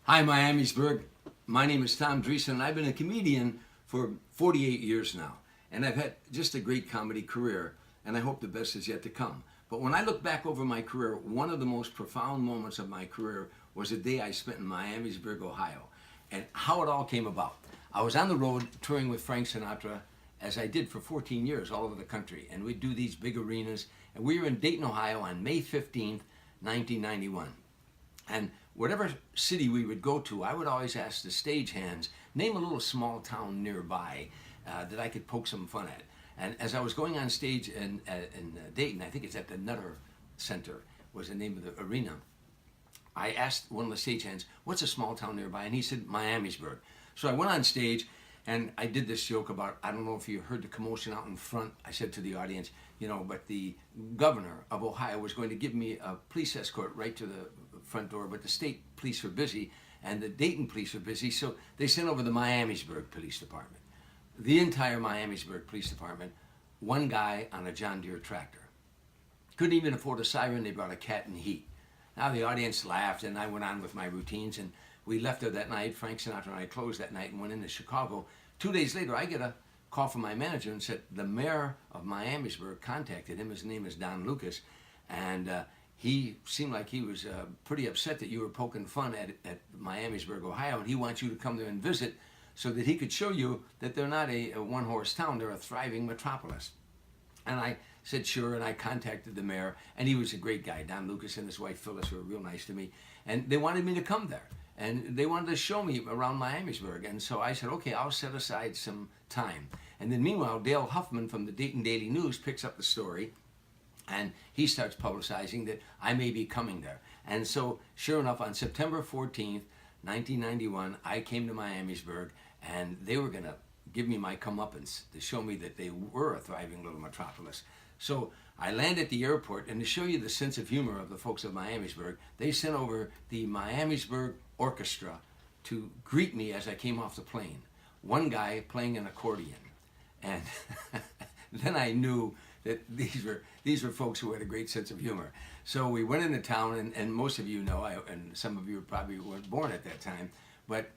Hi, Miamisburg. My name is Tom Dreesen, and I've been a comedian for 48 years now. And I've had just a great comedy career, and I hope the best is yet to come. But when I look back over my career, one of the most profound moments of my career was the day I spent in Miamisburg, Ohio, and how it all came about. I was on the road touring with Frank Sinatra, as I did for 14 years all over the country, and we'd do these big arenas. And we were in Dayton, Ohio on May 15th, 1991. And whatever city we would go to, I would always ask the stagehands, name a little small town nearby that I could poke some fun at. And as I was going on stage in Dayton, I think it's at the Nutter Center, was the name of the arena. I asked one of the stagehands, what's a small town nearby? And he said, Miamisburg. So I went on stage and I did this joke about, I don't know if you heard the commotion out in front. I said to the audience, but the governor of Ohio was going to give me a police escort right to the front door, but the state police were busy and the Dayton police were busy, so they sent over the Miamisburg Police Department. The entire Miamisburg Police Department, one guy on a John Deere tractor. Couldn't even afford a siren, they brought a cat in heat. Now the audience laughed and I went on with my routines, and we left there that night. Frank Sinatra and I closed that night and went into Chicago. 2 days later, I get a call from my manager and said the mayor of Miamisburg contacted him. His name is Don Lucas, and he seemed like he was pretty upset that you were poking fun at Miamisburg, Ohio, and he wants you to come there and visit so that he could show you that they're not a one-horse town, they're a thriving metropolis. And I said sure, and I contacted the mayor, and he was a great guy. Don Lucas and his wife Phyllis were real nice to me, and they wanted me to come there. And they wanted to show me around Miamisburg. And so I said, okay, I'll set aside some time. And then meanwhile, Dale Huffman from the Dayton Daily News picks up the story, and he starts publicizing that I may be coming there. And so sure enough, on September 14th, 1991, I came to Miamisburg, and they were going to give me my comeuppance to show me that they were a thriving little metropolis. So I land at the airport, and to show you the sense of humor of the folks of Miamisburg, they sent over the Miamisburg Orchestra to greet me as I came off the plane. One guy playing an accordion. And then I knew that these were folks who had a great sense of humor. So we went into town, and most of you know, and some of you probably weren't born at that time, but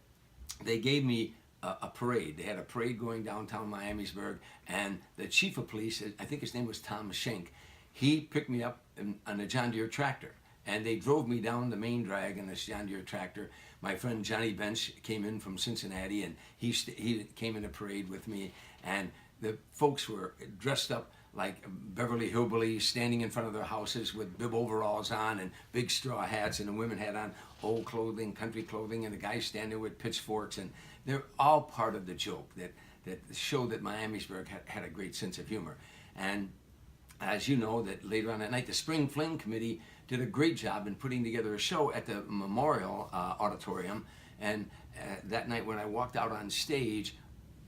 they gave me a parade. They had a parade going downtown Miamisburg, and the chief of police, I think his name was Tom Schenk, he picked me up on a John Deere tractor, and they drove me down the main drag in this John Deere tractor. My friend Johnny Bench came in from Cincinnati, and he came in a parade with me, and the folks were dressed up like Beverly Hillbillies, standing in front of their houses with bib overalls on and big straw hats, and the women had on old clothing, country clothing, and the guys standing with pitchforks, and they're all part of the joke that showed that Miamisburg had a great sense of humor. And as you know, that later on that night, the Spring Fling Committee did a great job in putting together a show at the Memorial Auditorium. And that night when I walked out on stage,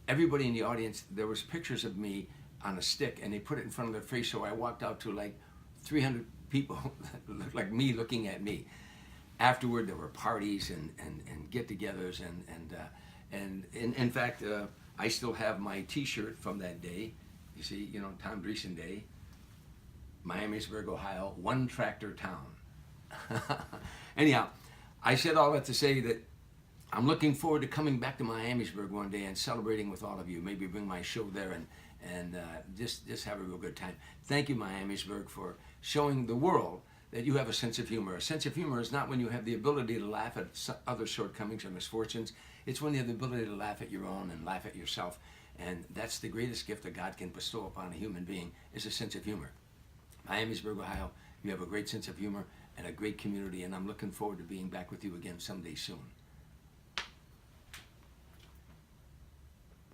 everybody in the audience, there was pictures of me on a stick, and they put it in front of their face, so I walked out to like 300 people that looked like me looking at me. Afterward, there were parties and get-togethers, and in fact, I still have my T-shirt from that day. You see, Tom Dreesen Day, Miamisburg, Ohio, one tractor town. Anyhow, I said all that to say that I'm looking forward to coming back to Miamisburg one day and celebrating with all of you. Maybe bring my show there and just have a real good time. Thank you, Miamisburg, for showing the world that you have a sense of humor. A sense of humor is not when you have the ability to laugh at other shortcomings or misfortunes. It's when you have the ability to laugh at your own and laugh at yourself. And that's the greatest gift that God can bestow upon a human being, is a sense of humor. Miamisburg, Ohio, you have a great sense of humor and a great community, and I'm looking forward to being back with you again someday soon.